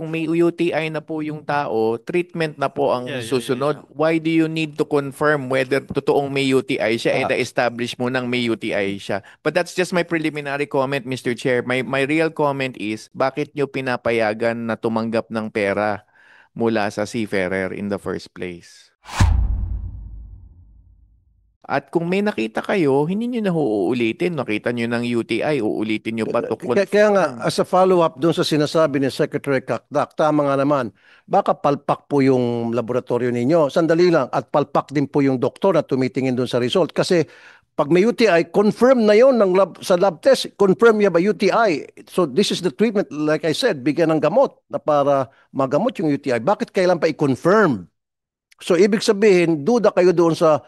kung may UTI na po yung tao, treatment na po ang susunod. Why do you need to confirm whether totoong may UTI siya and establish mo nang may UTI siya? But that's just my preliminary comment, Mr. Chair. My real comment is, bakit nyo pinapayagan na tumanggap ng pera mula sa seafarer in the first place? At kung may nakita kayo, hindi nyo na uulitin. Nakita nyo ng UTI, uulitin nyo pa to Kaya nga, confirm. as a follow-up doon sa sinasabi ni Secretary Kakdak, tama nga naman, baka palpak po yung laboratorio ninyo. Sandali lang, at palpak din po yung doktor na tumitingin doon sa result. Kasi pag may UTI, confirm na yon ng sa lab test, confirm you have a UTI. So this is the treatment, like I said, bigyan ng gamot na para magamot yung UTI. Bakit kailan pa i-confirm? So ibig sabihin, duda kayo doon sa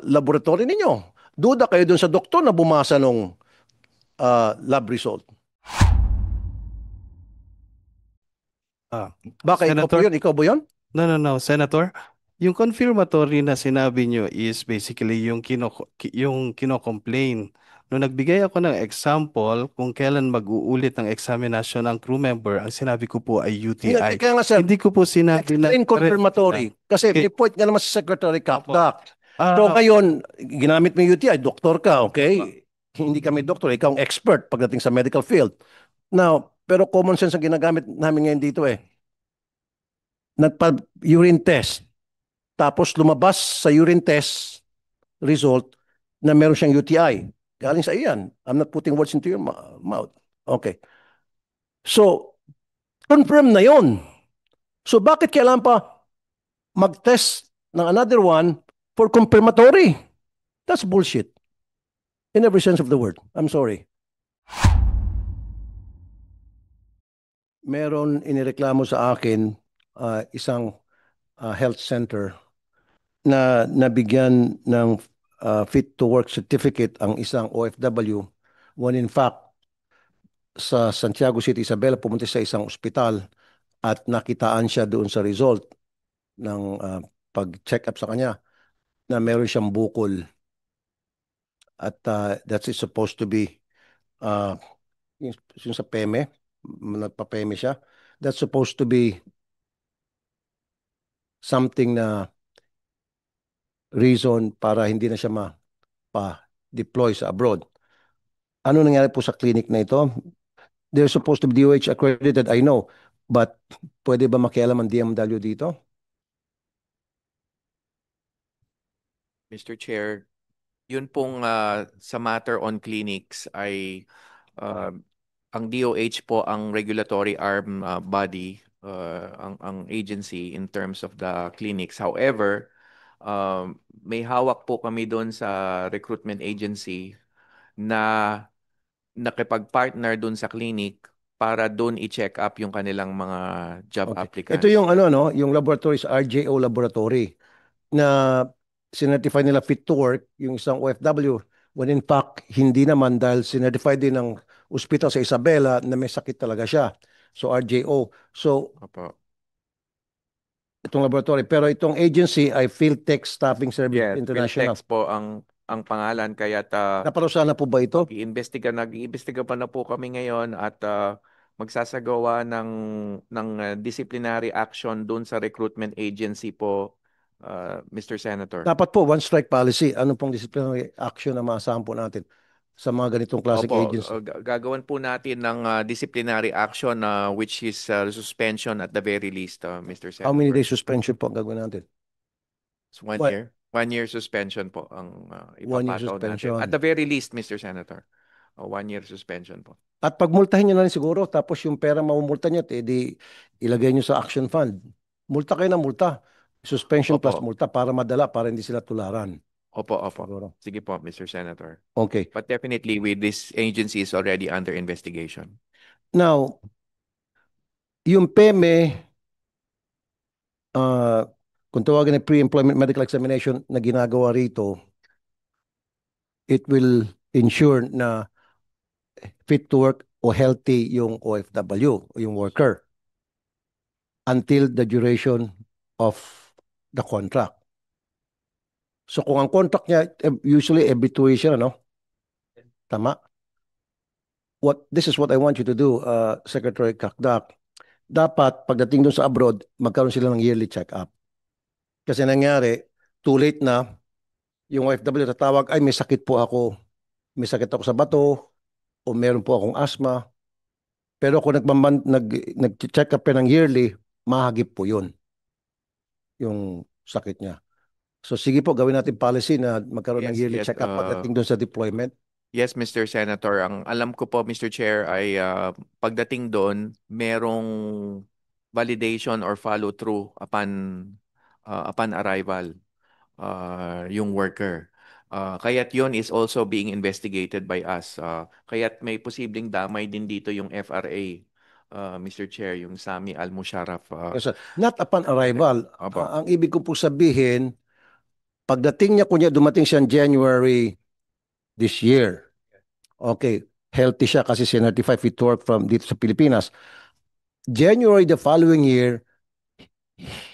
laboratory ninyo. Duda kayo doon sa doktor na bumasa nung lab result. Baka ikaw po Senator? yun? Ikaw ba yun? No, Senator. Yung confirmatory na sinabi nyo is basically yung kino-complain. Nung nagbigay ako ng example kung kailan mag-uulit ng examination ng crew member, ang sinabi ko po ay UTI. Kaya nga sir, Hindi ko po sinabi na... explain confirmatory. Kasi may point nga naman sa Secretary Kakdak. So ngayon, ginamit mo yung UTI, doktor ka, okay? Hindi kami doktor, ikaw ang expert pagdating sa medical field. Now, pero common sense ang ginagamit namin ngayon dito eh. Nagpa-urine test. Tapos lumabas sa urine test result na meron siyang UTI. Galing sa iyan. I'm not putting words into your mouth. Okay. So, confirm na yon. So, bakit kailangan pa mag-test ng another one for confirmatory? That's bullshit. In every sense of the word. I'm sorry. Meron inireklamo sa akin isang health center na nabigyan ng fit to work certificate ang isang OFW when in fact sa Santiago City, Isabela, pumunta sa isang ospital at nakitaan siya doon sa result ng pag-check up sa kanya na meron siyang bukol at that is supposed to be uh, yung sa PEME, nagpa-PEME siya, that's supposed to be something na reason para hindi na siya ma-deploy sa abroad. Ano nangyari po sa clinic na ito? They're supposed to be DOH accredited, I know. But pwede ba makialam ang DMW dito? Mr. Chair, yun pong sa matter on clinics ay ang DOH po ang regulatory arm body, ang agency in terms of the clinics. However, may hawak po kami doon sa recruitment agency na nakipag-partner doon sa clinic para doon i-check up yung kanilang mga job applicants. Ito yung ano no, yung laboratory sa RJO laboratory na sinertify nila fit to work yung isang OFW when in fact hindi naman dahil sinertify din ng ospital sa Isabela na may sakit talaga siya. So RJO. So Opo. itong laboratory pero itong agency ay Philtech Staffing Service Yes, International. Philtex po ang pangalan kaya Naparusahan na po ba ito? nag-iimbestiga pa na po kami ngayon at magsasagawa ng disciplinary action doon sa recruitment agency po, Mr. Senator. Dapat po one strike policy. Ano pong disciplinary action na maasahan po natin sa mga ganitong klaseng Opo, agency? gagawan po natin ng disciplinary action which is suspension at the very least, Mr. Senator. How many days suspension po ang gagawin natin? It's 1 What? year. 1 year suspension po ang 1 year ipapataw natin. suspension. At the very least, Mr. Senator. 1 year suspension po. At pagmultahin nyo na rin siguro, tapos yung pera mamumulta nyo, di ilagay nyo sa action fund. Multa kayo ng multa. Suspension plus Opo. multa para madala, para hindi sila tularan. Opo. Siguro. Sige po, Mr. Senator. Okay. But definitely with this agency is already under investigation. Now, yung PEME, kung tawagin na pre-employment medical examination na ginagawa rito, it will ensure na fit to work o healthy yung OFW o yung worker until the duration of the contract. So kung ang contract niya usually every 2 years yan, ano? Tama? This is what I want you to do, Secretary Kakdak. dapat pagdating doon sa abroad, magkaroon sila ng yearly check-up. Kasi nangyari, too late na, yung OFW tatawag, ay may sakit po ako. May sakit ako sa bato, o meron po akong asthma. Pero kung nag-check up pa ng yearly, mahagip po yun, yung sakit niya. So sige po, gawin natin policy na magkaroon ng Yes, yearly yes. check-up pagdating doon sa deployment. Yes, Mr. Senator. Ang alam ko po, Mr. Chair, ay pagdating doon, merong validation or follow-through upon arrival yung worker. Kaya't yun is also being investigated by us. Kaya't may posibleng damay din dito yung FRA, Mr. Chair, yung Sami Al-Musharraf. Yes, sir. Not upon arrival. Opo. Ang ibig ko po sabihin, pagdating niya, kunya dumating siya January this year. Okay, healthy siya kasi certified fit to work from dito sa Pilipinas. January the following year,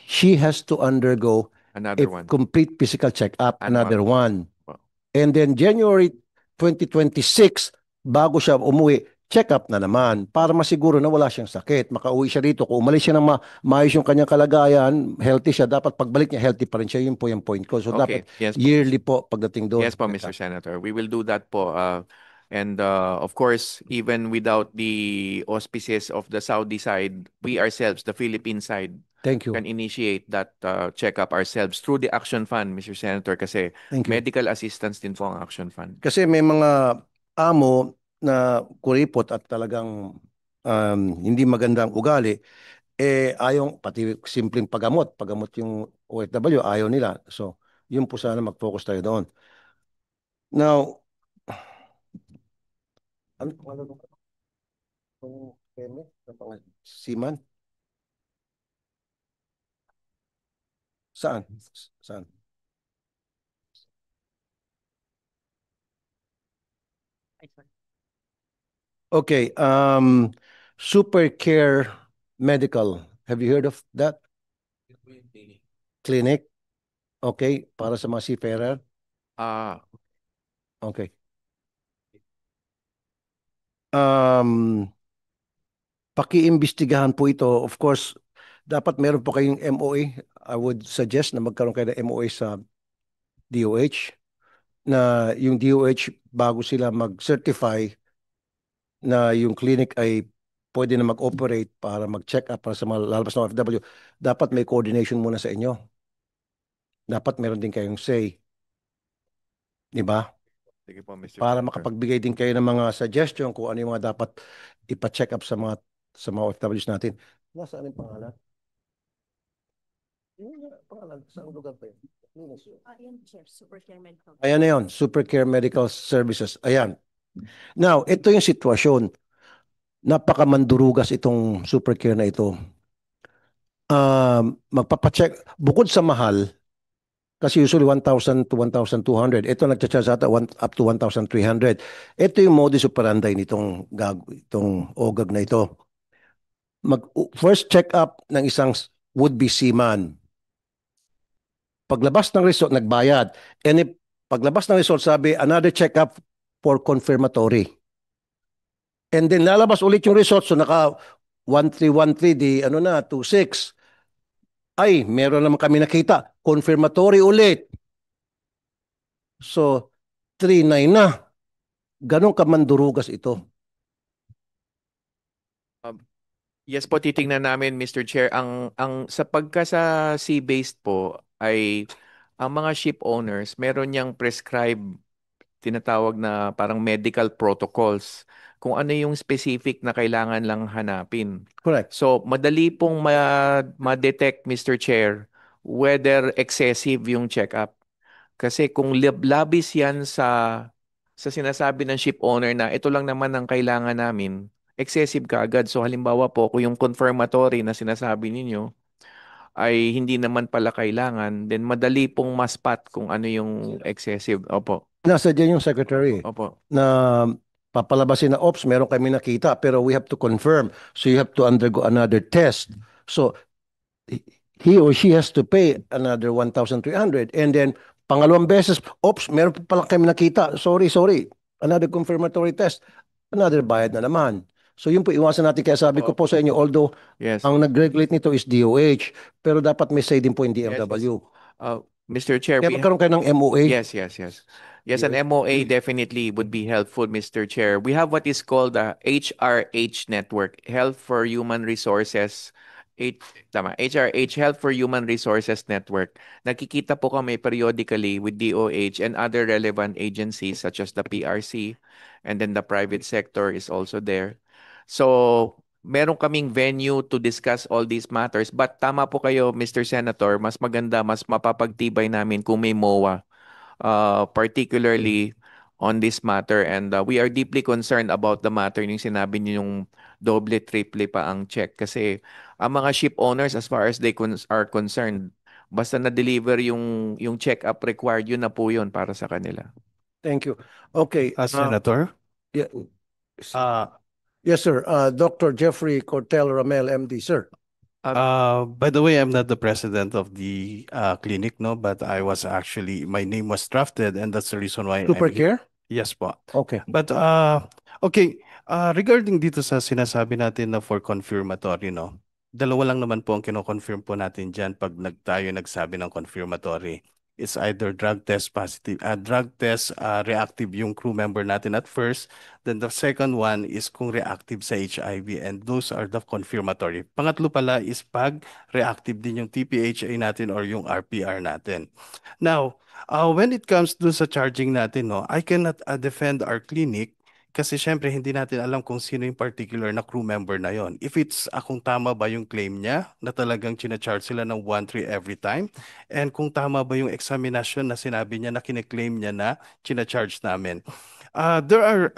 she has to undergo Another a one. complete physical check-up, another Annual. one. Opo. And then January 2026, bago siya umuwi, check-up na naman para masiguro na wala siyang sakit. Makauwi siya rito. Kung umalis siya ng maayos yung kanyang kalagayan, healthy siya, dapat pagbalik niya, healthy pa rin siya. Yun po yung point ko. So Okay. dapat Yes po. yearly po pagdating doon. Yes po, Mr. Senator. We will do that po. And of course, even without the auspices of the Saudi side, we ourselves, the Philippine side, Thank you. can initiate that checkup ourselves through the Action Fund, Mr. Senator, kasi Thank you. medical assistance din po ang Action Fund. Kasi may mga amo na kuripot at talagang hindi magandang ugali, ayaw, pati simpleng paggamot yung OFW, ayaw nila. So, yun po sana mag-focus tayo doon. Now, ano pangalan mo? Siman? Saan? Saan? Okay, Super Care Medical. Have you heard of that clinic? Okay, para sa mga seafarer. Okay. Pakiimbestigahan po ito. Of course, dapat meron po kayong MOA. I would suggest na magkaroon kayo ng MOA sa DOH na yung DOH bago sila mag-certify na yung clinic ay pwede na mag-operate para mag-check up para sa mga lalabas na OFW, dapat may coordination muna sa inyo. Dapat meron din kayong say. Di ba? Sige po, Mr. Para Senator. makapagbigay din kayo ng mga suggestion kung ano yung mga dapat ipa-check up sa mga OFWs natin. Nasaan yung pangalan? Yung pangalan, saan lugar pa yun? Ayan, Chair, Super Care Medical. Ayan na yun, Super Care Medical Services. Ayan. Now, ito yung sitwasyon. Napakamandurugas itong Super Care na ito. Magpapacheck, bukod sa mahal, kasi usually 1,000 to 1,200. Ito nagcha-charge ata up to 1,300. Ito yung modus operandi nitong itong OGAG na ito. First check up ng isang would-be seaman. Paglabas ng result, nagbayad. And if paglabas ng result, sabi, another check up for confirmatory. And then lalabas ulit yung result, so naka 1313, di 26. Ay, meron naman kami nakita. Confirmatory ulit. So, 39 na. Ganon kamandurugas ito. Yes po, titingnan namin, Mr. Chair. Sa pagka sa sea-based po ay ang mga ship owners, meron niyang prescribed tinatawag na parang medical protocols kung ano yung specific na kailangan lang hanapin. Correct. So, madali pong ma-detect, Mr. Chair, whether excessive yung check-up. Kasi kung labis yan sa sinasabi ng ship owner na ito lang naman ang kailangan namin, excessive ka agad. So halimbawa po, kung yung confirmatory na sinasabi ninyo ay hindi naman pala kailangan, then madali pong maspat kung ano yung excessive. Opo. Nasa dyan yung secretary Opo. na papalabasin na, ops, meron kami nakita, pero we have to confirm. So you have to undergo another test. So he or she has to pay another 1,300. And then, pangalawang beses, ops, meron pa pala kami nakita. Sorry. Another confirmatory test. Another bayad na naman. So yun po, iwasan natin. Kaya sabi ko po sa inyo, although Yes. ang nag-regulate nito is DOH, pero dapat may say din po yung Yes, yes. DMW. Mr. Chair, Kaya magkaroon kayo ng MOA. yes, yes, yes. Yes, an MOA definitely would be helpful, Mr. Chair. We have what is called the HRH network, Health for Human Resources. HRH, Health for Human Resources Network. Nakikita po kami periodically with DOH and other relevant agencies such as the PRC, and then the private sector is also there. So, meron kaming venue to discuss all these matters. But tama po kayo, Mr. Senator, mas maganda, mas mapapagtibay namin kung may MOA, particularly on this matter. And we are deeply concerned about the matter yung sinabi niyo yung doble, triple pa ang check. Kasi ang mga ship owners, as far as they are concerned, basta na-deliver yung check-up required, yun na po yun para sa kanila. Thank you. Okay. Senator, Yeah, uh, yes, sir. Dr. Jeffrey Cortel Ramel, MD, sir. by the way, I'm not the president of the clinic, no, but I was actually, my name was drafted, and that's the reason why Super I'm here. Care? Yes po. Okay. But okay, regarding dito sa sinasabi natin na for confirmatory, no? Dalawa lang naman po ang kino-confirm po natin diyan pag tayo nagsabi ng confirmatory. It's either drug test positive, drug test reactive yung crew member natin at first, then the second one is kung reactive sa HIV, and those are the confirmatory. Pangatlo pala is pag reactive din yung TPHA natin or yung RPR natin. Now, when it comes to sa charging natin, no, I cannot defend our clinic kasi syempre hindi natin alam kung sino yung particular na crew member na yon. If it's kung tama ba yung claim niya na talagang charge sila ng 1-3 every time, and kung tama ba yung examination na sinabi niya na kine-claim niya na charge namin. There are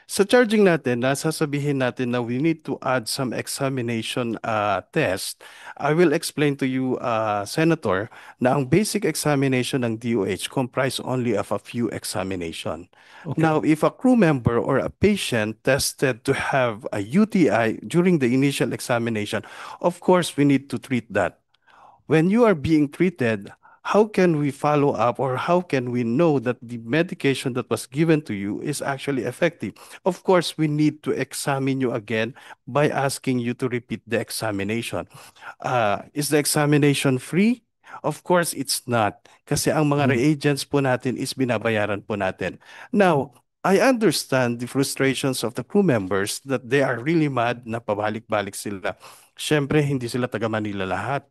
sa charging natin, nasasabihin natin na we need to add some examination test. I will explain to you, Senator, na ang basic examination ng DOH comprise only of a few examination. Okay. Now, if a crew member or a patient tested to have a UTI during the initial examination, of course, we need to treat that. When you are being treated, how can we follow up, or how can we know that the medication that was given to you is actually effective? Of course, we need to examine you again by asking you to repeat the examination. Is the examination free? Of course, it's not. Kasi ang mga reagents po natin is binabayaran po natin. Now, I understand the frustrations of the crew members that they are really mad na pabalik-balik sila. Siyempre, hindi sila taga Manila lahat.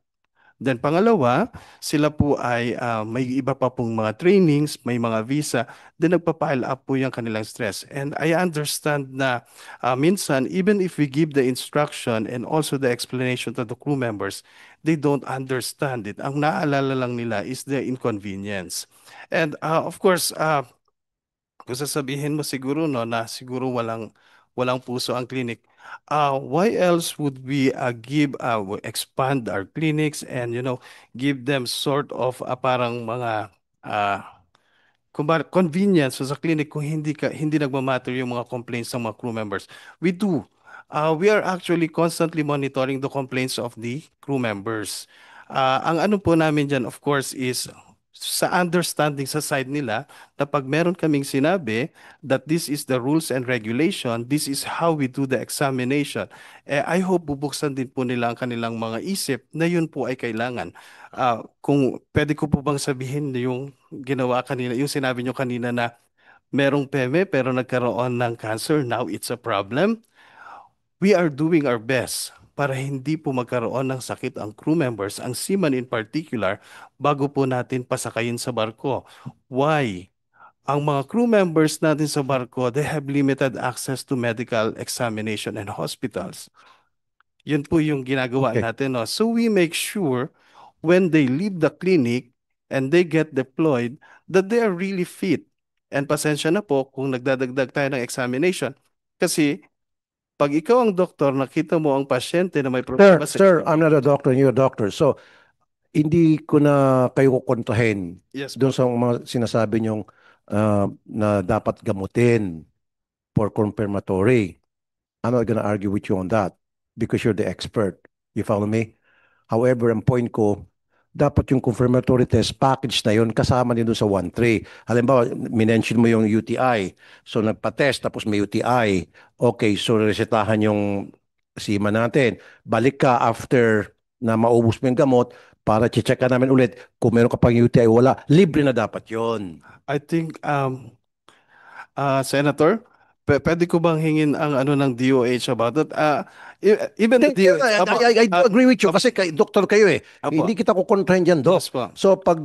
Then pangalawa, sila po ay may iba pa pong mga trainings, may mga visa, then nagpa-pile up po yung kanilang stress. And I understand na minsan, even if we give the instruction and also the explanation to the crew members, they don't understand it. Ang naalala lang nila is the inconvenience. And of course, kung sasabihin mo siguro no na siguro walang puso ang clinic. Why else would we expand our clinics and give them sort of parang mga convenience sa clinic kung hindi nagmamatter yung mga complaints ng mga crew members. We do. We are actually constantly monitoring the complaints of the crew members. Ang ano po namin dyan, of course, is sa understanding sa side nila na pag meron kaming sinabi that this is the rules and regulation, this is how we do the examination, I hope bubuksan din po nila ang kanilang mga isip na yun po ay kailangan. Kung pwede ko po bang sabihin yung ginawa kanina, yung sinabi nyo kanina na merong PEME pero nagkaroon ng cancer, now it's a problem. We are doing our best para hindi po magkaroon ng sakit ang crew members, ang seaman in particular, bago po natin pasakayin sa barko. Why? Ang mga crew members natin sa barko, they have limited access to medical examination and hospitals. Yun po yung ginagawa Okay. natin. No? So we make sure when they leave the clinic and they get deployed that they are really fit. And pasensya na po kung nagdadagdag tayo ng examination. Kasi pag ikaw ang doktor, nakita mo ang pasyente na may problema sa Sir, I'm not a doctor, you're a doctor. So, hindi ko na kayo kukontrahin Yes doon po. sa mga sinasabi niyong na dapat gamutin for confirmatory. I'm not gonna argue with you on that because you're the expert. You follow me? However, ang point ko, dapat yung confirmatory test package na yun kasama din doon sa 1-3. Halimbawa, minention mo yung UTI. So nagpa-test tapos may UTI. Okay, so resetahan yung SIMA natin. Balik ka after na maubos mo yung gamot para check ka namin ulit kung meron ka pang UTI wala. Libre na dapat yon. I think, Senator, pwede ko bang hingin ang ano ng DOH about it? Even the DOH. Apo, I do agree with you kasi doktor kayo eh. Apo. Hindi kita kukontrahin dyan, Doc. Yes po. So pag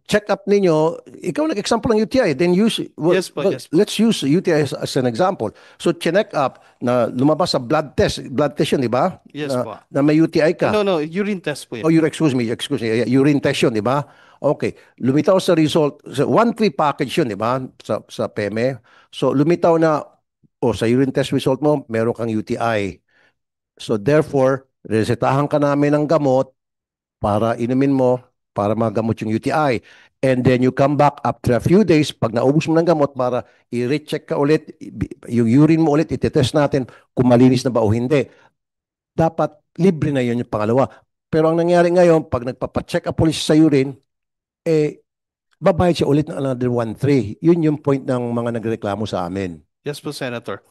check up ninyo, ikaw nag-example ng UTI, then use, Yes po, yes po. let's use UTI as an example. So check up na lumabas sa blood test yun, di ba? Yes na, po. na may UTI ka. No, urine test po Oh, yun. excuse me, urine test yun, di ba? Okay, lumitaw sa result, sa 1-3 package yun, di ba? Sa PEME. So lumitaw na, sa urine test result mo, meron kang UTI. So therefore, resetahan ka namin ng gamot para inumin mo para magamot yung UTI. And then you come back after a few days, pag naubos mo ng gamot para i-recheck ka ulit, yung urine mo ulit, itetest natin kung malinis na ba o hindi. Dapat libre na yun yung pangalawa. Pero ang nangyari ngayon, pag nagpapacheck up ulit sa urine, babayad siya ulit ng another 1-3. Yun yung point ng mga nagreklamo sa amin. Yes po, Senator.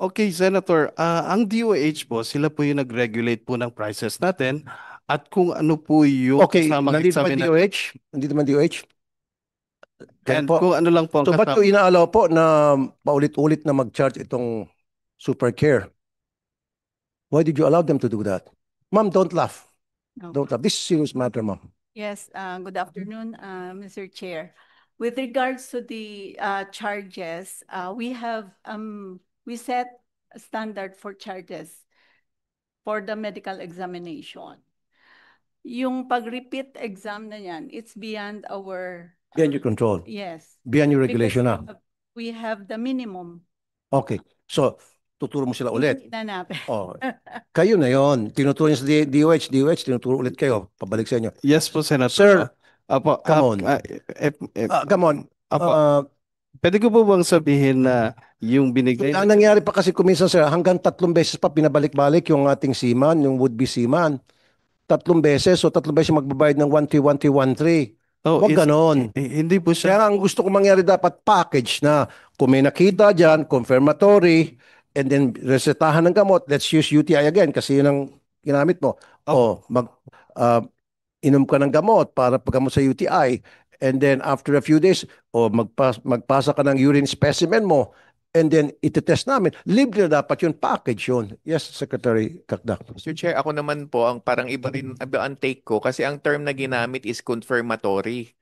Okay, Senator, ang DOH po, sila po yung nag-regulate po ng prices natin at kung ano po yung Okay, kasamang nandito man examiner. DOH? Nandito man DOH? Yan And po. kung ano lang po ang So, ba't kasama. yung inaalaw po na paulit-ulit na mag-charge itong Supercare? Why did you allow them to do that? Ma'am, don't laugh. No. Don't laugh. This is serious matter, ma'am. Yes, good afternoon, Mr. Chair. With regards to the charges, we set a standard for charges for the medical examination. Yung pag-repeat exam na yan, it's beyond our, Beyond your control. yes. Beyond your Because regulation na. we have the minimum. Okay. So, tuturo mo sila ulit. Hindi na natin. Oh, kayo na yon. Tinuturo niyo sa DOH, tinuturo ulit kayo. Pabalik sa inyo. Yes po, Senator. Sir, Apo, come on. Come on. Apo, pwede ko po bang sabihin na yung binigay Ang nangyari pa kasi kuminsan, sir, hanggang 3 beses pa pinabalik-balik yung ating seaman, yung would-be seaman. 3 beses, so 3 beses magbabayad ng 1-3. Huwag ganon. Hindi po siya. Kaya ang gusto ko mangyari dapat package na kung may nakita dyan, confirmatory, and then resetahan ng gamot, let's use UTI again kasi yun ang ginamit mo. Inom ka ng gamot para paggamot sa UTI, and then after a few days, magpasa ka ng urine specimen mo, and then itetest namin. Libre na dapat yun, package yun. Yes, Secretary Kakdak. Mr. Chair, ako naman po, ang parang iba ang take ko kasi ang term na ginamit is confirmatory.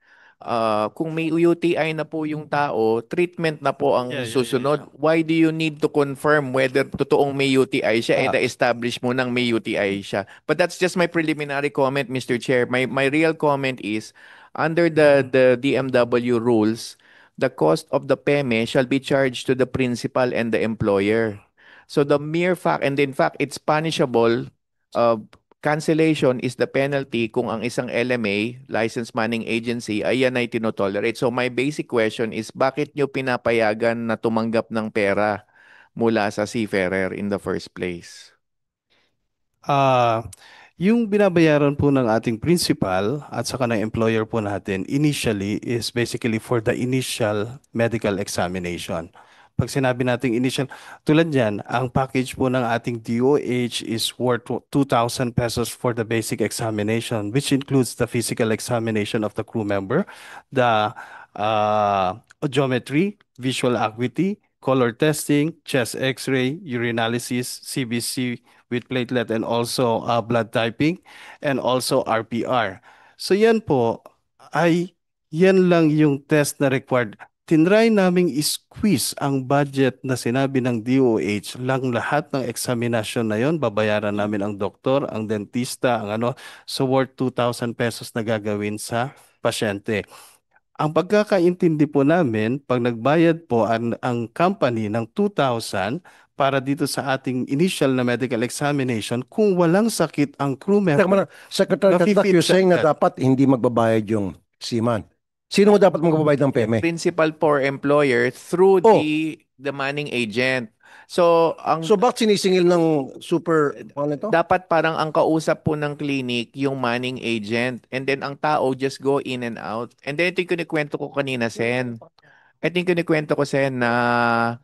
Kung may UTI na po yung tao, treatment na po ang susunod. Why do you need to confirm whether totoong may UTI siya and establish mo nang may UTI siya? But that's just my preliminary comment, Mr. Chair. My real comment is, under the DMW rules, the cost of the PEME shall be charged to the principal and the employer. So the mere fact, and in fact, it's punishable. Cancellation is the penalty kung ang isang LMA, Licensed Manning Agency, ay yan ay tinotolerate. So my basic question is, bakit nyo pinapayagan na tumanggap ng pera mula sa seafarer in the first place? Yung binabayaran po ng ating principal at saka ng employer po natin initially is basically for the initial medical examination. Pag sinabi nating initial, tulad yan, ang package po ng ating DOH is worth 2,000 pesos for the basic examination, which includes the physical examination of the crew member, the audiometry, visual acuity, color testing, chest x-ray, urinalysis, CBC with platelet, and also blood typing, and also RPR. So yan po, yan lang yung test na required. Tinry naming squeeze ang budget na sinabi ng DOH lang lahat ng examination na yon, babayaran namin ang doktor, ang dentista, ang ano, so worth 2,000 pesos na gagawin sa pasyente. Ang pagkakaintindi po namin, pag nagbayad po ang company ng 2,000 para dito sa ating initial na medical examination, kung walang sakit ang crew member, Secretary Kakdak, you're saying na dapat hindi magbabayad yung seaman. Sino mo dapat magbabayad ng PEME? Principal for employer through the manning agent. So, ang So bakit sinisingil ng super, ano ito? dapat parang ang kausap po ng clinic yung manning agent, and then ang tao just go in and out. And then ito yung kinikwento ko kanina, Sen. Ito yung kinikwento ko, Sen, na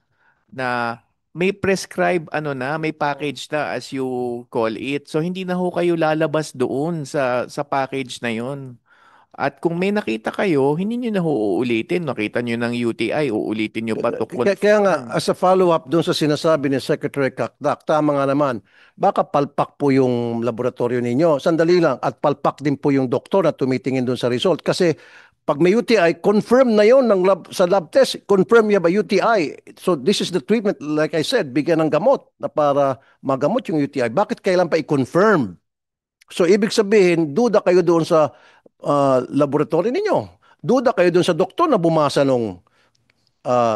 may prescribe may package na as you call it. So hindi na ho kayo lalabas doon sa package na yon. At kung may nakita kayo, hindi nyo na ho uulitin. Nakita nyo ng UTI, uulitin nyo pa to Kaya nga, confirm. as a follow-up doon sa sinasabi ni Secretary Kakdak, tama nga naman, baka palpak po yung laboratorio ninyo. Sandali lang, at palpak din po yung doktor na tumitingin doon sa result. Kasi pag may UTI, confirm na yon ng sa lab test, confirm niya ba UTI. So this is the treatment, like I said, bigyan ng gamot na para magamot yung UTI. Bakit kailan pa i-confirm? So ibig sabihin, duda kayo doon sa laboratory ninyo. Duda kayo doon sa doktor na bumasa nung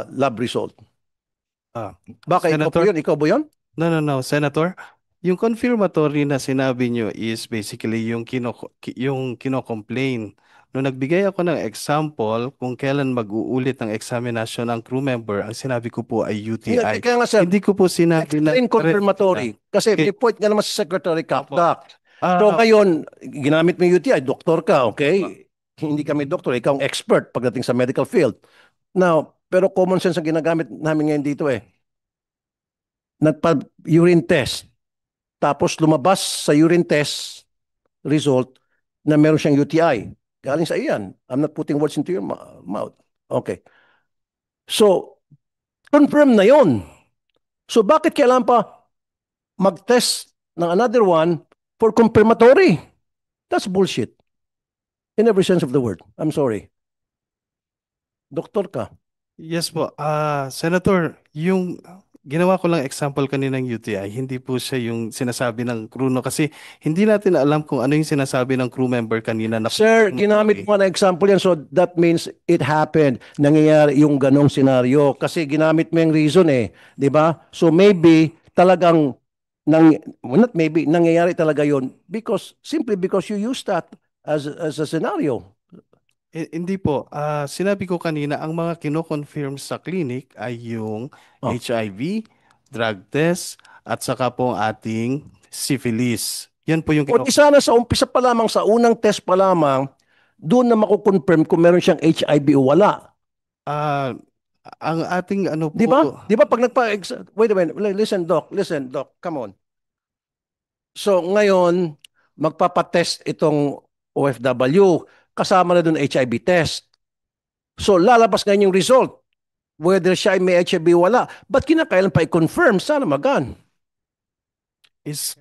lab result. Ah, Baka ikaw po Senator? yun? Ikaw ba yun? No, Senator. Yung confirmatory na sinabi nyo is basically yung kino-complain. Nung nagbigay ako ng example kung kailan mag-uulit ng examination ng crew member, ang sinabi ko po ay UTI. Kaya nga sir, Hindi ko po sinabi na... explain confirmatory. Kasi Okay. may point nga naman sa Secretary Kakdak. Ah, So ngayon, ginamit mo yung UTI, doktor ka, okay? Hindi kami doktor, ikaw ang expert pagdating sa medical field. Now, pero common sense ang ginagamit namin ngayon dito eh. Nagpa-urine test. Tapos lumabas sa urine test result na meron siyang UTI. Galing sa iyan. I'm not putting words into your mouth. Okay. So, confirm na yon. So, bakit kailangan pa mag-test ng another one for confirmatory? That's bullshit. In every sense of the word. I'm sorry. Doktor ka. yes po. Senator, yung ginawa ko lang example kaninang UTI, hindi po siya yung sinasabi ng crew no kasi hindi natin alam kung ano yung sinasabi ng crew member kanina na Sir, ginamit mo na example yan. So, that means it happened. Nangyayari yung ganong senaryo. Kasi ginamit mo yung reason eh. Di ba? So, maybe talagang well, not maybe, nangyayari talaga yon simply because you use that as a scenario. Hindi po. Sinabi ko kanina, ang mga kino-confirm sa clinic ay yung Oh. HIV, drug test, at saka po ang ating syphilis. Yan po yung O di sana sa umpisa pa lamang, sa unang test pa lamang, doon na makukonfirm kung meron siyang HIV o wala. Ah, ang ating ano po, Di ba? Di ba pag wait a minute, listen doc, come on. So ngayon, magpapatest itong OFW, kasama na doon HIV test. So lalabas ngayon yung result, whether siya ay may HIV o wala. Ba't kinakailan pa i-confirm? Sana magan.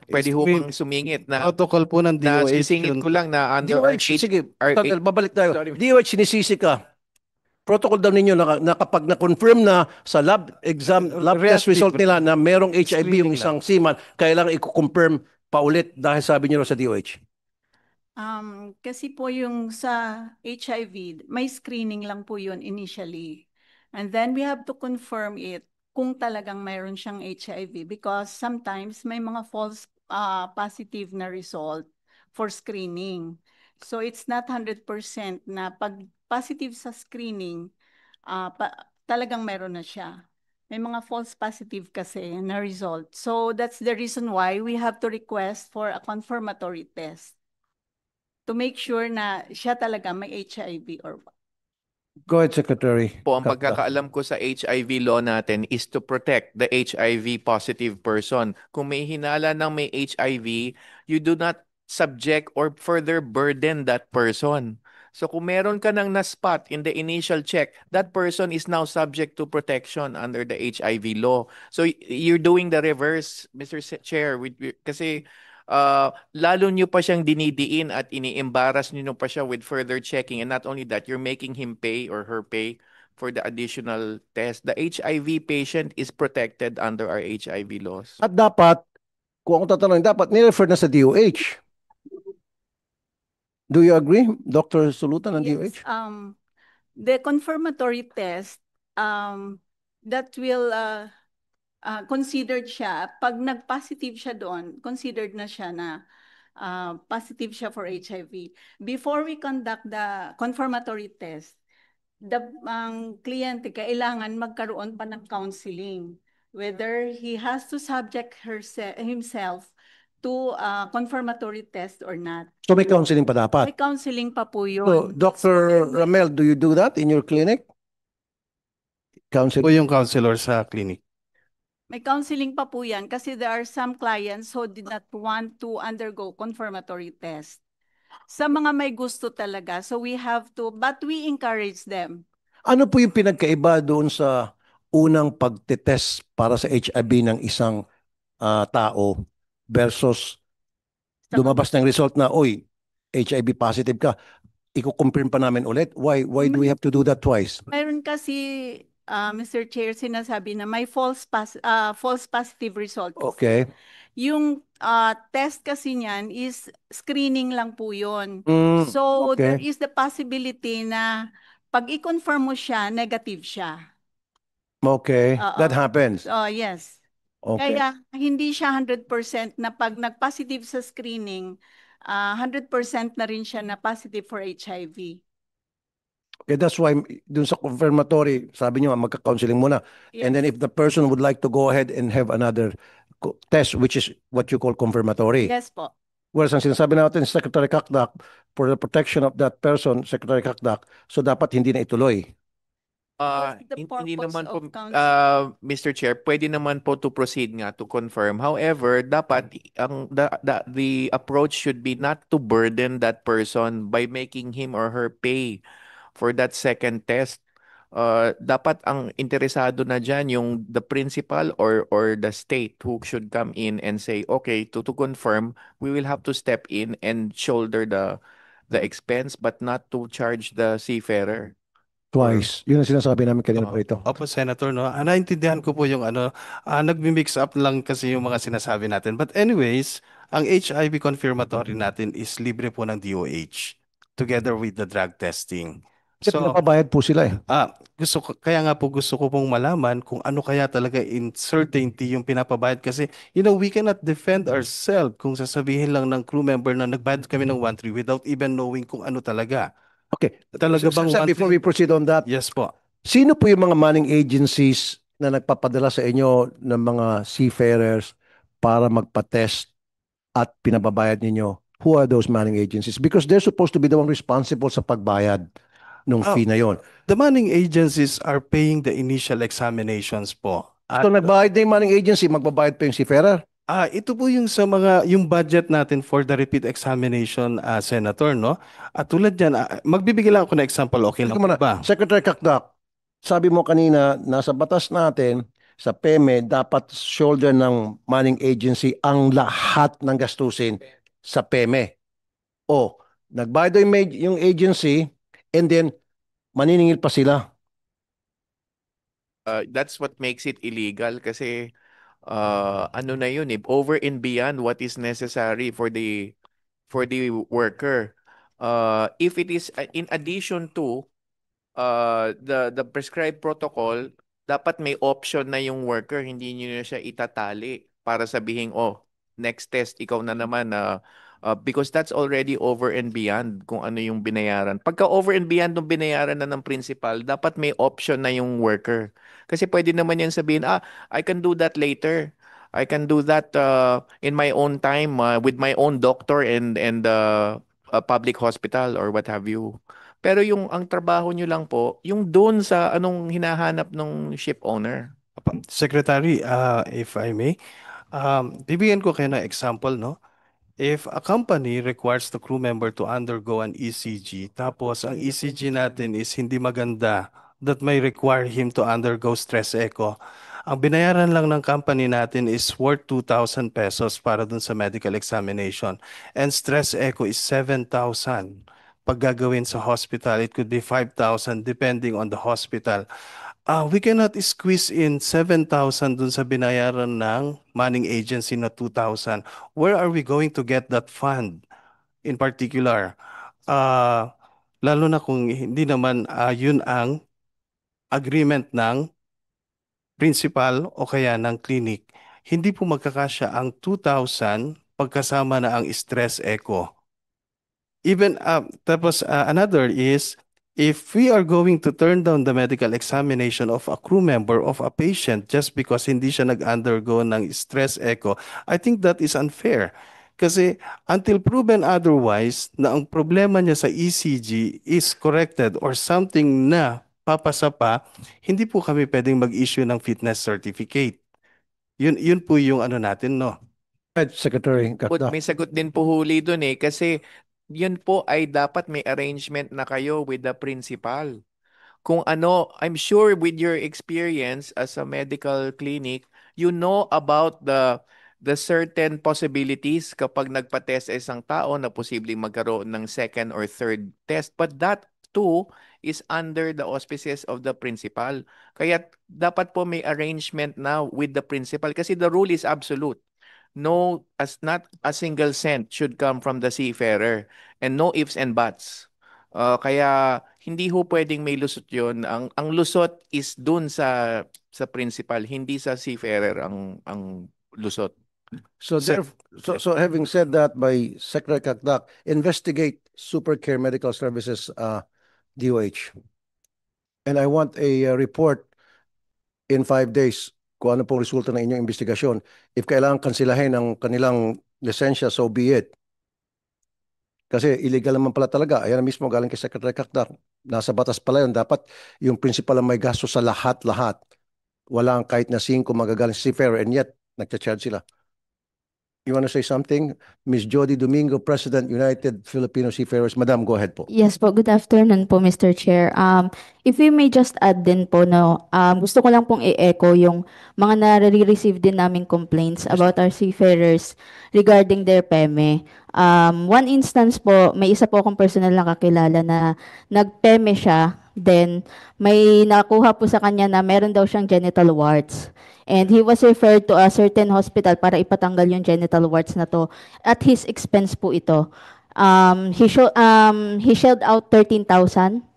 Pwede ho bang sumingit na protocol po ng na DOH sisingit yun. ko lang na under DOH, sige, babalik tayo. Sorry. DOH, sinisisi ka. Protocol daw ninyo na kapag na-confirm na sa lab test Reactive result nila na merong HIV yung screening isang seaman, kailangan i-confirm pa ulit dahil sabi niyo sa DOH. Kasi po yung sa HIV, may screening lang po yun initially. And then we have to confirm it kung talagang mayroon siyang HIV because sometimes may mga false positive na result for screening. So it's not 100% na pag positive sa screening, talagang meron na siya. May mga false positive kasi na result. So that's the reason why we have to request for a confirmatory test to make sure na siya talaga may HIV or what. Go ahead, Secretary. Po, ang pagkakaalam ko sa HIV law natin is to protect the HIV positive person. Kung may hinala ng may HIV, you do not subject or further burden that person. So kung meron ka nang na-spot in the initial check, that person is now subject to protection under the HIV law. So you're doing the reverse, Mr. Chair, kasi lalo nyo pa siyang dinidiin at ini-embarrass nyo pa siya with further checking, and not only that, you're making him pay or her pay for the additional test. The HIV patient is protected under our HIV laws. At dapat, kung ako tatanungin, dapat nirefer na sa DOH. Do you agree, Dr. Sulutan ng DOH? The confirmatory test, that will considered siya, pag nag-positive siya doon, considered na siya na positive siya for HIV. Before we conduct the confirmatory test, ang kliyente kailangan magkaroon pa ng counseling whether he has to subject himself to a confirmatory test or not. So may counseling pa May dapat. counseling pa po So, yun. Dr. Ramel, do you do that in your clinic? Po Counseling? yung counselor sa clinic. May counseling pa po yan kasi there are some clients who did not want to undergo confirmatory test. Sa mga may gusto talaga, so we have to, but we encourage them. Ano po yung pinagkaiba doon sa unang pagtetest para sa HIV ng isang tao versus Sa- lumabas ng result na, oy, HIV positive ka, i-confirm pa namin ulit? Why do we have to do that twice? Mayroon kasi, Mr. Chair, sinasabi na may false positive result. Okay. Yung test kasi niyan is screening lang po yun. Mm, So there okay. is the possibility na pag i-confirm mo siya, negative siya. Okay. Oo. That happens. Yes. Okay. Kaya hindi siya 100% na pag nag-positive sa screening, 100% na rin siya na positive for HIV. Okay, that's why dun sa confirmatory, sabi niyo magka-counseling muna. And then Yes. if the person would like to go ahead and have another test, which is what you call confirmatory. Yes po. Whereas ang sinasabi natin, Secretary Kakdak, for the protection of that person, Secretary Kakdak, so dapat hindi na ituloy. What's the Hindi purpose naman po, of counseling? Mr. Chair, pwede naman po to proceed nga to confirm. However, dapat the approach should be not to burden that person by making him or her pay for that second test. Dapat ang interesado na dyan yung the principal or the state who should come in and say, okay, to confirm, we will have to step in and shoulder the expense but not to charge the seafarer. Twice. Yun ang sinasabi namin kanina Oo. pa ito. Opo, Senator, no? Naintindihan ko po yung nagmi-mix up lang kasi yung mga sinasabi natin. But anyways, ang HIV confirmatory natin is libre po ng DOH together with the drug testing. Kasi So, pinapabayad po sila eh. kaya nga po gusto ko pong malaman kung ano kaya talaga in certainty yung pinapabayad kasi, we cannot defend ourselves kung sasabihin lang ng crew member na nagbayad kami ng 1.3 without even knowing kung ano talaga. Okay. Talaga bang Sir, before we proceed on that, Yes po. sino po yung mga manning agencies na nagpapadala sa inyo ng mga seafarers para magpa-test at pinababayad ninyo? Who are those manning agencies? Because they're supposed to be the one responsible sa pagbayad ng fee na yon. The manning agencies are paying the initial examinations po. At, So nagbayad na yung manning agency, magbabayad pa yung seafarer? ito po yung yung budget natin for the repeat examination, Senator, no? At tulad yan, magbibigay lang ako ng example, okay lang Teka po muna, ba? Secretary Kakdak, sabi mo kanina, nasa batas natin, sa PEME, dapat shoulder ng manning agency ang lahat ng gastusin sa PEME. O, nagbayad daw yung agency, and then, maniningil pa sila. That's what makes it illegal kasi ano na yun over and beyond what is necessary for the worker. If it is in addition to the prescribed protocol, dapat may option na yung worker, hindi niyo na siya itatali para sabihin, oh, next test ikaw na naman because that's already over and beyond kung ano yung binayaran. Pagka over and beyond ng binayaran na ng principal, dapat may option na yung worker. Kasi pwede naman yan sabihin, I can do that later. I can do that in my own time with my own doctor and a public hospital or what have you. Pero yung ang trabaho nyo lang po, yung doon sa anong hinahanap ng ship owner. Secretary, if I may, bibigyan ko kayo ng example, no? If a company requires the crew member to undergo an ECG, tapos ang ECG natin is hindi maganda, that may require him to undergo stress echo, ang binayaran lang ng company natin is worth 2,000 pesos para dun sa medical examination. And stress echo is 7,000. Pag gagawin sa hospital, it could be 5,000 depending on the hospital. We cannot squeeze in 7,000 dun sa binayaran ng manning agency na 2,000. Where are we going to get that fund in particular? Lalo na kung hindi naman yun ang agreement ng principal o kaya ng clinic. Hindi po magkakasya ang 2,000 pagkasama na ang stress echo. Even, tapos another is, if we are going to turn down the medical examination of a crew member of a patient just because hindi siya nag-undergo ng stress echo, I think that is unfair. Kasi until proven otherwise na ang problema niya sa ECG is corrected or something na papasa pa, hindi po kami pwedeng mag-issue ng fitness certificate. Yun po yung ano natin, no? Right, Secretary Kakdak. May sagot din po huli dun eh kasi yun po ay dapat may arrangement na kayo with the principal. Kung ano, I'm sure with your experience as a medical clinic, you know about the certain possibilities kapag nagpa-test isang tao na posibleng magkaroon ng second or third test. But that too is under the auspices of the principal. Kaya dapat po may arrangement na with the principal kasi the rule is absolute. No, as not a single cent should come from the seafarer and no ifs and buts. Kaya hindi ho pwedeng may lusot yun. Ang lusot is dun sa principal, hindi sa seafarer ang lusot. So, Sec- so having said that, by Secretary Kakdak, investigate Supercare Medical Services, DOH. And I want a report in 5 days kung ano pong resulta ng inyong investigasyon. If kailangan kansilahin ang kanilang lisensya, so be it. Kasi illegal naman pala talaga. Ayan na mismo galing kay Secretary Kakdak. Nasa batas pala yun. Dapat yung principal ang may gasto sa lahat-lahat. Walang kahit na 5 magagaling sa seafarer and yet nagcha-charge sila. You want to say something? Ms. Jody Domingo, President, United Filipino Seafarers. Madam, go ahead po. Yes po, good afternoon po, Mr. Chair. If we may just add din po, no, gusto ko lang pong i-echo yung mga nare-receive din naming complaints about our seafarers regarding their PEME. One instance po, may isa po akong personal na kakilala na nag-PEME siya, then may nakuha po sa kanya na meron daw siyang genital warts. And he was referred to a certain hospital para ipatanggal yung genital warts na to. At his expense po ito. He shelled out 13,000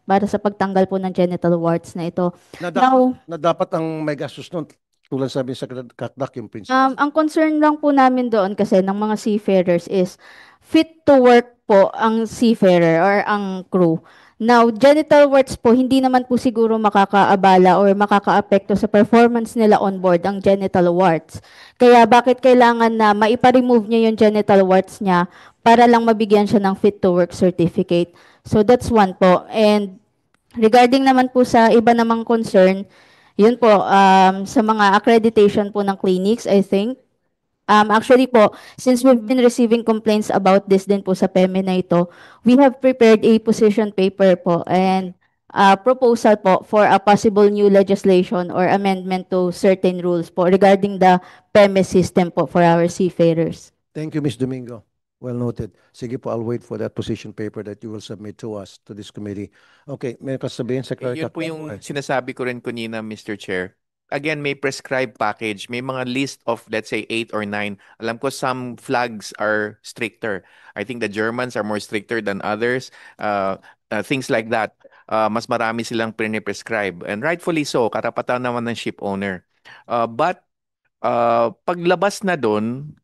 para sa pagtanggal po ng genital warts na ito. Now, Na dapat ang may gastos nun, tulad sabi sa Kakdak yung principal. ang concern lang po namin doon kasi ng mga seafarers is fit to work po ang seafarer or ang crew. Now, genital warts po, hindi naman po siguro makakaabala or makakaapekto sa performance nila on board ang genital warts. Kaya bakit kailangan na maipa-remove niya yung genital warts niya para lang mabigyan siya ng fit to work certificate. So that's one po. And regarding naman po sa iba namang concern, yun po, sa mga accreditation po ng clinics, I think, actually po, since we've been receiving complaints about this din po sa PEME na ito, we have prepared a position paper po and proposal po for a possible new legislation or amendment to certain rules po regarding the PEME system po for our seafarers. Thank you, Ms. Domingo. Well noted. Sige po, I'll wait for that position paper that you will submit to us, to this committee. Okay, may kasabihin, Secretary Yun po Kakdak. yung sinasabi ko rin kanina, Mr. Chair. Again, may prescribed package. May mga list of, let's say, 8 or 9. Alam ko some flags are stricter. I think the Germans are more stricter than others. Things like that. Mas marami silang prescribe. And rightfully so, karapatan naman ng ship owner. But paglabas na doon,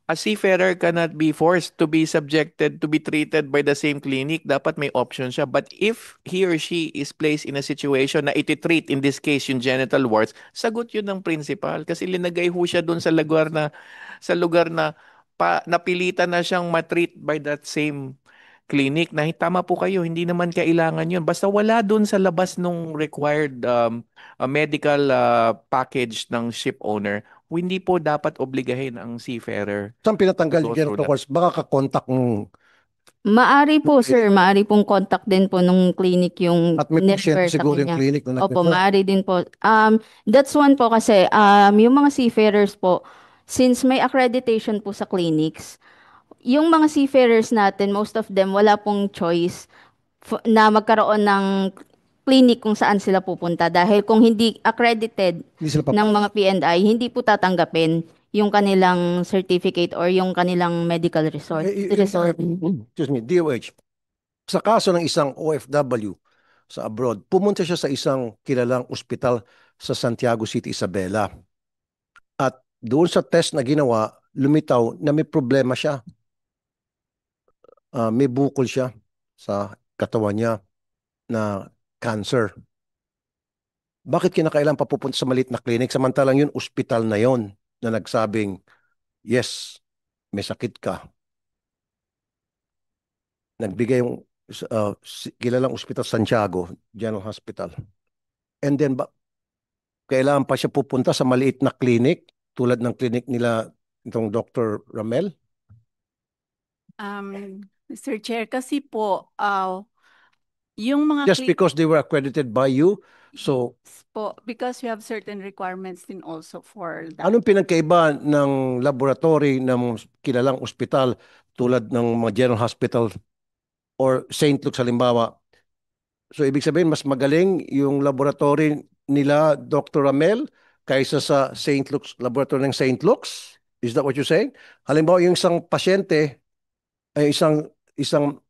a seafarer cannot be forced to be subjected to be treated by the same clinic. Dapat may option siya. But if he or she is placed in a situation na iti-treat, in this case, yung genital warts, sagot yun ng principal. Kasi linagay ho siya doon sa lugar na napilitan na siyang matreat by that same clinic na tama po kayo, hindi naman kailangan yun. Basta wala doon sa labas nung required medical package ng ship owner, hindi po dapat obligahin ang seafarer. Saan pinatanggal yung Go through genital warts? Baka kakontak ng Maari po, sir. Maari pong contact din po nung clinic yung at may nerefer patient sa siguro yung kanya. clinic na Opo, nag-refer. maari din po. That's one po kasi yung mga seafarers po, since may accreditation po sa clinics, yung mga seafarers natin, most of them, wala pong choice na magkaroon ng clinic kung saan sila pupunta. Dahil kung hindi accredited Hindi sila ng mga PNI, hindi po tatanggapin yung kanilang certificate or yung kanilang medical resort. Excuse me, DOH. Sa kaso ng isang OFW sa abroad, pumunta siya sa isang kilalang ospital sa Santiago City, Isabela. At doon sa test na ginawa, lumitaw na may problema siya. May bukol siya sa katawan niya. na cancer. Bakit kinakailangan papupunta sa maliit na clinic samantalang yun, ospital na yon na nagsabing, yes, may sakit ka. Nagbigay yung kilalang ospital Santiago, General Hospital. And then, kailangan pa siya pupunta sa maliit na clinic tulad ng clinic nila itong Dr. Ramel? Mr. Chair, kasi po, yung mga Just because they were accredited by you? So, po, because we have certain requirements din also for that. anong pinagkaiba ng laboratory ng kilalang ospital tulad ng mga General Hospital or St. Luke's halimbawa? So, ibig sabihin, mas magaling yung laboratory nila Dr. Ramel kaysa sa St. Luke's, laboratory ng St. Luke's? Is that what you're saying? Halimbawa, yung isang pasyente, ay isang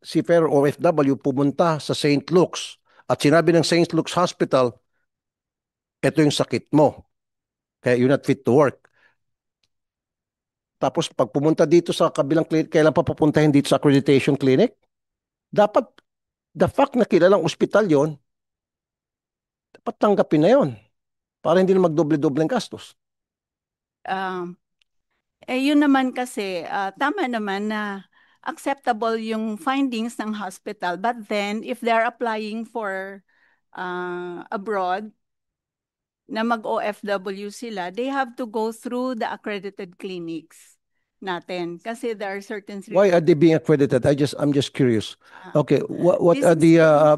seafarer o OFW pumunta sa St. Luke's at sinabi ng St. Luke's Hospital, ito yung sakit mo. Kaya you're not fit to work. Tapos pag pumunta dito sa kabilang clinic, kailan pa papuntahin dito sa accreditation clinic? Dapat, the fact na kilalang ospital yon, dapat tanggapin na yon para hindi na magdoble-doble ang gastos. Yun naman kasi, tama naman na acceptable yung findings ng hospital. But then, if they're applying for abroad, na mag-OFW sila, they have to go through the accredited clinics natin. Kasi there are certain... Why are they being accredited? I'm just curious. Okay, what This are is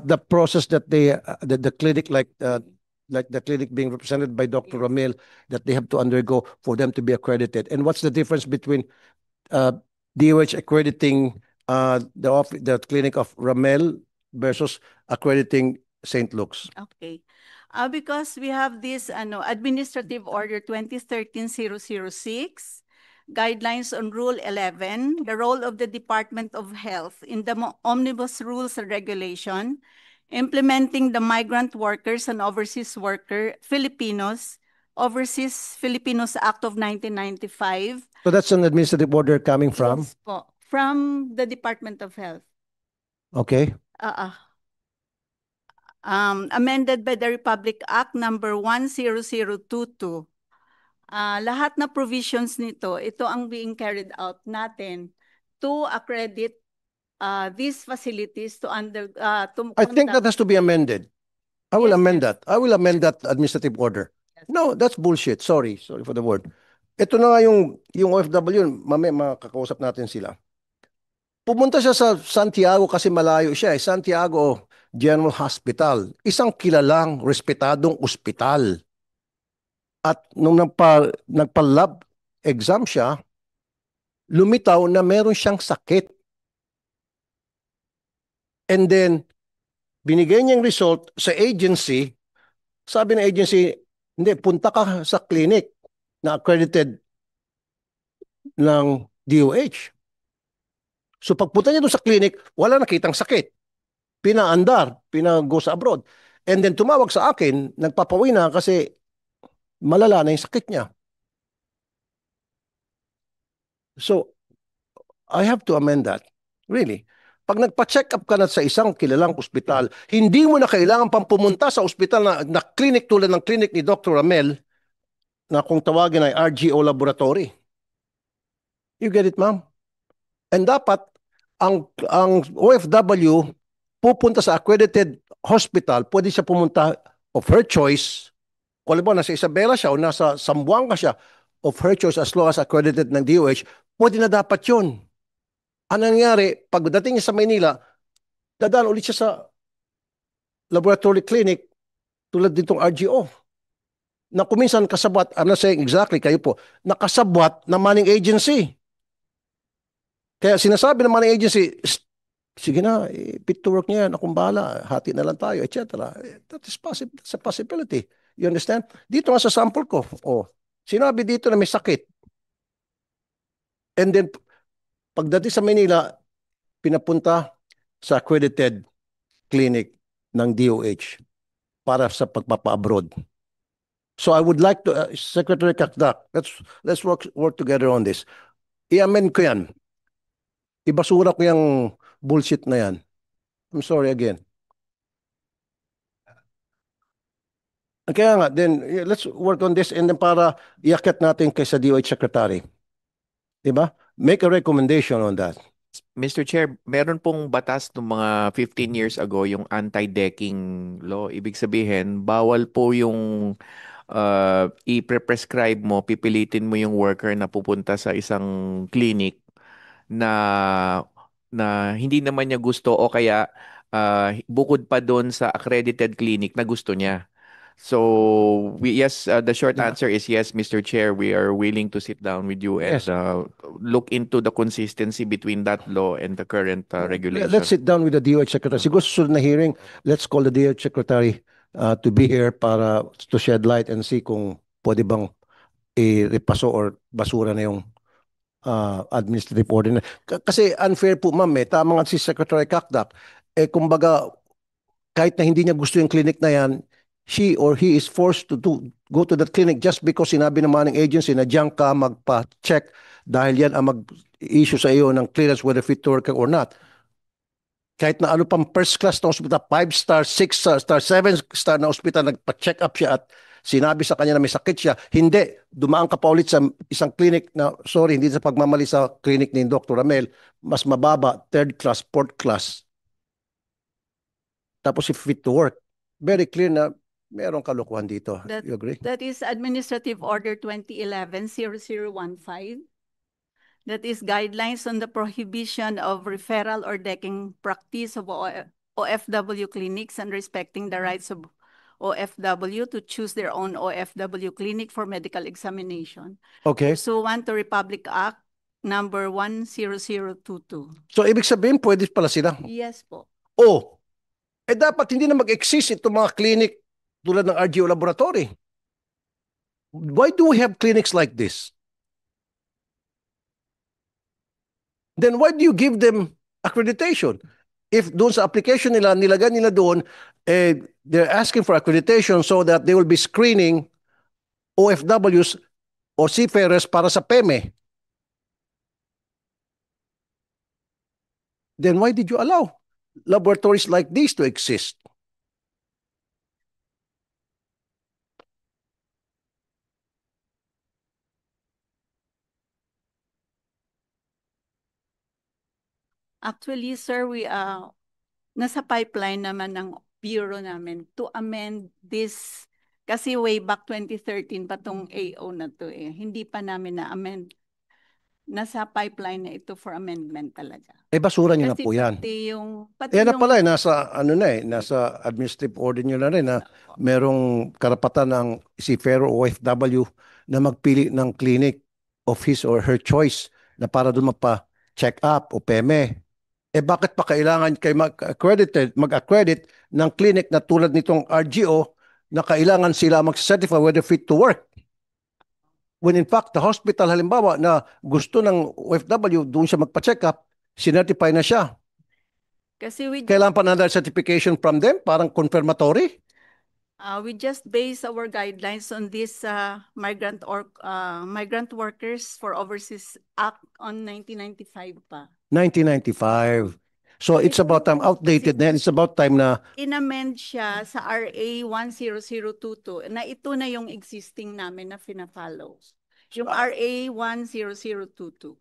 the process that they the clinic like the clinic being represented by Dr. Ramil that they have to undergo for them to be accredited? And what's the difference between DOH accrediting the clinic of Ramel versus accrediting St. Luke's? Okay. Because we have this Administrative Order 2013-006, Guidelines on Rule 11, the role of the Department of Health in the Omnibus Rules and Regulation, implementing the Migrant Workers and Overseas Overseas Filipinos Act of 1995. So that's an administrative order coming from? Yes po, from the Department of Health. Okay. Amended by the Republic Act number 10022. Lahat na provisions nito, ito ang being carried out natin to accredit these facilities to I think that has to be amended. I will Yes, amend yes. that. I will amend that administrative order. No, that's bullshit. Sorry for the word. Ito na nga yung OFW, mamaya makakausap natin sila. Pumunta siya sa Santiago kasi malayo siya. Santiago General Hospital. Isang kilalang, respetadong ospital. At nung nagpa-lab exam siya, lumitaw na meron siyang sakit. And then, binigay niyang result sa agency. Sabi ng agency, hindi, punta ka sa clinic na accredited ng DOH. So pagpunta niya doon sa clinic, wala nakitang sakit. Pinaandar, pinago sa abroad. And then tumawag sa akin, nagpapawi na kasi malala na yung sakit niya. So, I have to amend that. Really. Pag nagpa-check up ka na sa isang kilalang ospital, hindi mo na kailangan pang pumunta sa ospital na clinic tulad ng clinic ni Dr. Ramel na kung tawagin ay RGO Laboratory. You get it, ma'am? And dapat, ang OFW pupunta sa accredited hospital, pwede siya pumunta of her choice. Kung alam mo, nasa Isabela siya o nasa Zamboanga siya, of her choice as long as accredited ng DOH, pwede na dapat yun. Ang nangyari, pagdating niya sa Maynila, dadaan ulit siya sa laboratory clinic tulad ditong RGO. Na kuminsan kasabwat, I'm not saying exactly kayo po, nakasabwat na manning agency. Kaya sinasabi ng manning agency, sige na, fit to work niya yan, akong bahala, hati na lang tayo, etc. That is possible, that's a possibility. You understand? Dito nga sa sample ko, sinabi dito na may sakit. And then, pagdating sa Manila, pinapunta sa accredited clinic ng DOH para sa pagpapa-abroad. So I would like to, Secretary Kakdak, let's work together on this. I-amend ko yan. Ibasura ko yung bullshit na yan. I'm sorry again. Kaya nga, then let's work on this and then para iakyat natin kay sa DOH Secretary. Diba? Make a recommendation on that. Mr. Chair, meron pong batas ng mga 15 years ago, yung anti-decking law. Ibig sabihin, bawal po yung i-prescribe mo, pipilitin mo yung worker na pupunta sa isang clinic na hindi naman niya gusto o kaya bukod pa doon sa accredited clinic na gusto niya. So, yes, the short Yeah. answer is yes, Mr. Chair. We are willing to sit down with you and Yes. look into the consistency between that law and the current regulation. Let's sit down with the DOH Secretary. Siguro susunod na hearing, let's call the DOH Secretary to be here para to shed light and see kung pwede bang i-repaso or basura na yung administrative order na. Kasi unfair po, ma'am, tama nga si Secretary Kakdak. Kumbaga, kahit na hindi niya gusto yung clinic na yan, she or he is forced to go to that clinic just because sinabi ng manning agency na diyan ka magpa-check dahil yan ang mag-issue sa iyo ng clearance whether fit to work or not. Kahit na ano pang first class na hospital, 5-star, 6-star, 7-star na hospital, nagpa-check up siya at sinabi sa kanya na may sakit siya, hindi, dumaan ka pa ulit sa isang clinic na, sorry, hindi sa pagmamali sa clinic ni Dr. Ramel, mas mababa, 3rd class, 4th class. Tapos si fit to work. Very clear na merong kalokohan dito. You agree? That is Administrative Order 2011-0015. That is guidelines on the prohibition of referral or decking practice of OFW clinics and respecting the rights of OFW to choose their own OFW clinic for medical examination. Okay. Pursuant to Republic Act number 10022. So, ibig sabihin, pwede pala sila. Yes po. Oh, dapat hindi na mag-exist itong mga clinic tulad ng RGO laboratory. Why do we have clinics like this? Then why do you give them accreditation? If doon sa application nila, nilagay nila doon, they're asking for accreditation so that they will be screening OFWs o seafarers para sa PEME. Then why did you allow laboratories like these to exist? Actually, sir, nasa pipeline naman ng bureau namin to amend this kasi way back 2013 pa tong AO na to eh. Hindi pa namin na-amend. Nasa pipeline na ito for amendment talaga. Basura nyo na Kasi po yan. pati Yan na yung- pala, nasa administrative order nyo na rin na merong karapatan ng seafarer o OFW na magpili ng clinic of his or her choice na para doon magpa-check up o PEME. Bakit pa kailangan kayo mag-accredit ng clinic na tulad nitong RGO na kailangan sila mag-certify whether fit to work? When in fact, the hospital halimbawa na gusto ng OFW doon siya magpa-check up, sinertify na siya. Kasi Kailangan pa another certification from them, parang confirmatory. we just base our guidelines on this migrant workers for overseas act on 1995 pa. 1995. So it's about time, outdated na yan. It's about time na, Inamend siya sa RA 10022 na ito na yung existing namin na fina-follow. Yung RA 10022.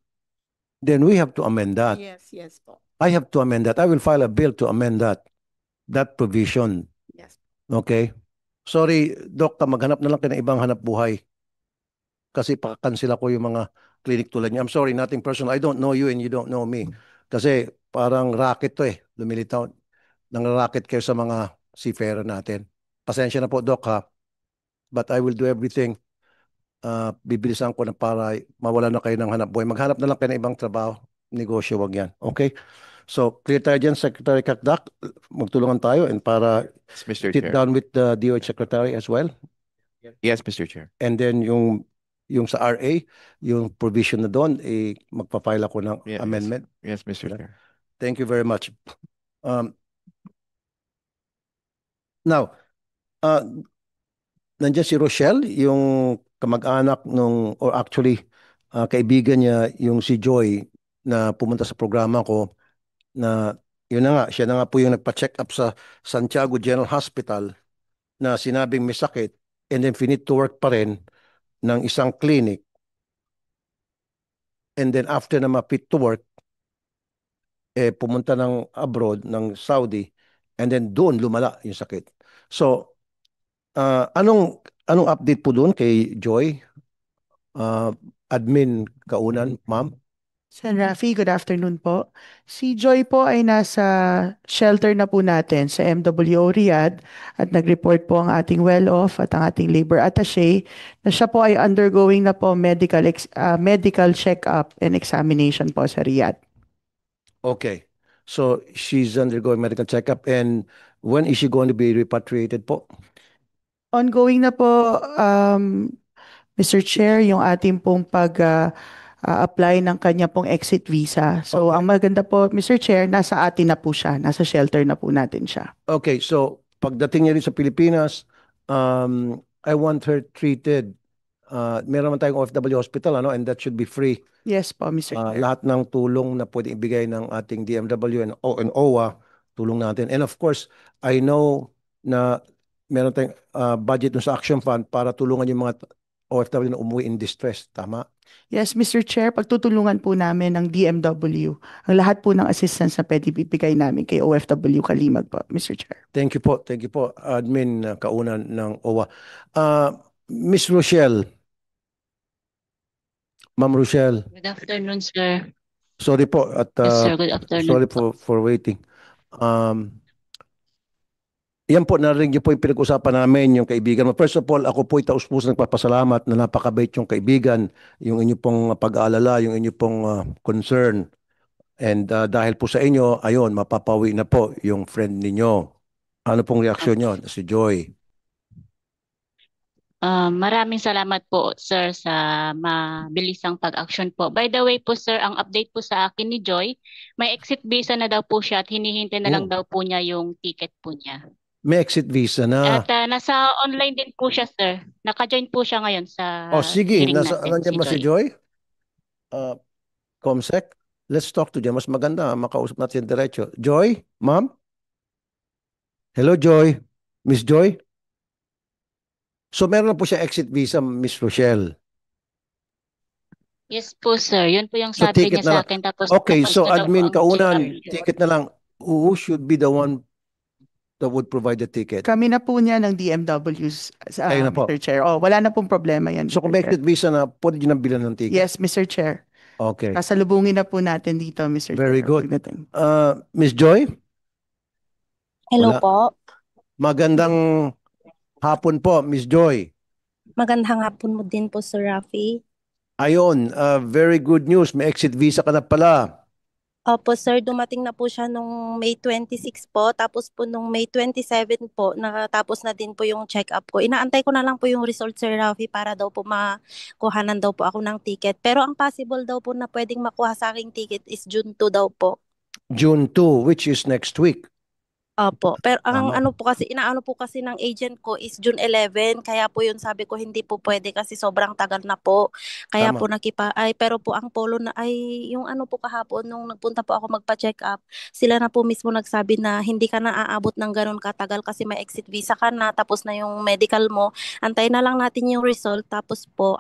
then we have to amend that. Yes po. I have to amend that. I will file a bill to amend that provision. Yes. Okay? Sorry, Dokta, maghanap na lang kayo ng ibang hanap buhay. Kasi pakakansela ko yung mga clinic tulad niya. I'm sorry, nothing personal. I don't know you and you don't know me. Kasi parang racket to eh. Lumilitaw. Nang-racket kayo sa mga seafarer natin. Pasensya na po, Doc, ha? But I will do everything. Bibilisan ko na para mawala na kayo ng hanap buhay. Maghanap na lang kayo ng ibang trabaho. Negosyo, wag yan. Okay? So, clear tayo dyan, Secretary Kakdak. Magtulungan tayo and para Yes, Mr. sit Chair. down with the DOH Secretary as well. Yes, Mr. Chair. And then yung sa RA, yung provision na doon, magpa-file ako ng Yes. amendment. Yes, Mr. Yeah. Chair. Thank you very much. Now, nandiyan si Rochelle, yung kamag-anak nung, or actually, kaibigan niya, yung si Joy, na pumunta sa programa ko, na yun na nga, siya na nga po yung nagpa-check up sa Santiago General Hospital na sinabing may sakit and then finit to work pa rin ng isang clinic and then after na ma-fit to work, pumunta ng abroad, ng Saudi, and then doon lumala yung sakit. So, anong update po doon kay Joy? Admin Kaunan, ma'am? Sen. Rafi, good afternoon po. Si Joy po ay nasa shelter na po natin sa MWO Riyadh at nag-report po ang ating well-off at ang ating labor attaché na siya po ay undergoing na po medical check-up and examination po sa Riyadh. Okay. So, she's undergoing medical checkup and when is she going to be repatriated po? Ongoing na po, Mr. Chair, yung ating pong apply ng kanya pong exit visa. So, ang maganda po, Mr. Chair, nasa atin na po siya. Nasa shelter na po natin siya. Okay, so pagdating niya rin sa Pilipinas, I want her treated. Meron naman tayong OFW hospital, ano, and that should be free. Yes po, Mr. Chair. Lahat ng tulong na pwede ibigay ng ating DMW and OWA, tulong natin. And of course, I know na meron tayong budget dun sa Action Fund para tulungan yung mga OFW na umuwi in distress. Tama? Yes, Mr. Chair, pagtutulungan po namin ng DMW ang lahat po ng assistance na pwede bibigay namin kay OFW Kalimag po, Mr. Chair. Thank you po. Thank you po, Admin Kaunan ng OWA. Miss Rochelle. Ma'am Rochelle. Good afternoon, sir. Sorry po at Yes, sir. Good afternoon. sorry for waiting. Yan po, narinig niyo po yung pinag-usapan namin, yung kaibigan mo. First of all, ako po ay taus-pusong nagpapasalamat na napakabait yung kaibigan, yung inyo pong pag-aalala, yung inyo pong concern. And dahil po sa inyo, ayun, mapapawi na po yung friend ninyo. Ano pong reaksyon nyo, si Joy? Maraming salamat po, sir, sa mabilisang pag-action po. By the way po, sir, ang update po sa akin ni Joy, may exit visa na daw po siya at hinihintay na lang daw po niya yung ticket po niya. May exit visa na. At nasa online din po siya, sir. Naka-join po siya ngayon sa Sige, hearing nasa natin, nandiyan ba si Joy? Comsec, let's talk to Joy. Mas maganda, makausap natin diretso. Joy, ma'am? Hello, Joy. Miss Joy? So meron na po siya exit visa, Miss Rochelle. Yes po, sir. Yun po yung So, sabi ticket niya na sa lang. akin. Tapos Okay, tapos so na daw po Admin ang Kaunan, GR. ticket na lang. Who should be the one that would provide the ticket? Kami na po niya ng DMWs, Kayo na po. Mr. Chair. Wala na pong problema yan. So kung Mr. may Chair. exit visa na, pwede nyo nang bilan ng ticket? Yes, Mr. Chair. Okay. Kasalubungin na po natin dito, Mr. Very Chair. good. Pagdating. Miss Joy, Hello Wala. po. magandang hapon po, Miss Joy. Magandang hapon mo din po, Sir Rafi. Ayon, very good news. May exit visa ka na pala. Opo, sir, dumating na po siya nung May 26 po. Tapos po nung May 27 po, nakatapos na din po yung check-up ko. Inaantay ko na lang po yung result, Sir Rafi, para daw po makuhanan daw po ako ng ticket. Pero ang possible daw po na pwedeng makuha sa aking ticket is June 2 daw po. June 2, which is next week. Opo. Pero ang Tama. ano po kasi, inaano po kasi ng agent ko is June 11. Kaya po yun sabi ko hindi po pwede kasi sobrang tagal na po. Kaya Tama. po pero po ang polo na yung ano po kahapon nung nagpunta po ako magpa-check up, sila na po mismo nagsabi na hindi ka na aabot ng ganun katagal kasi may exit visa ka na, tapos na yung medical mo. Antay na lang natin yung result, tapos po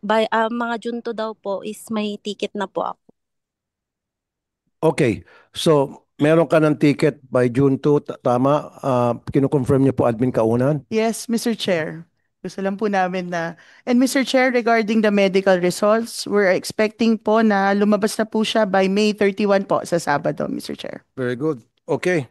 mga June 2 daw po is may ticket na po ako. Okay, so meron ka ng ticket by June 2, tama? Kino-confirm niyo po, Admin Kaunan? Yes, Mr. Chair. Gusto lang po namin na... And Mr. Chair, regarding the medical results, we're expecting po na lumabas na po siya by May 31 po sa Sabado, Mr. Chair. Very good. Okay.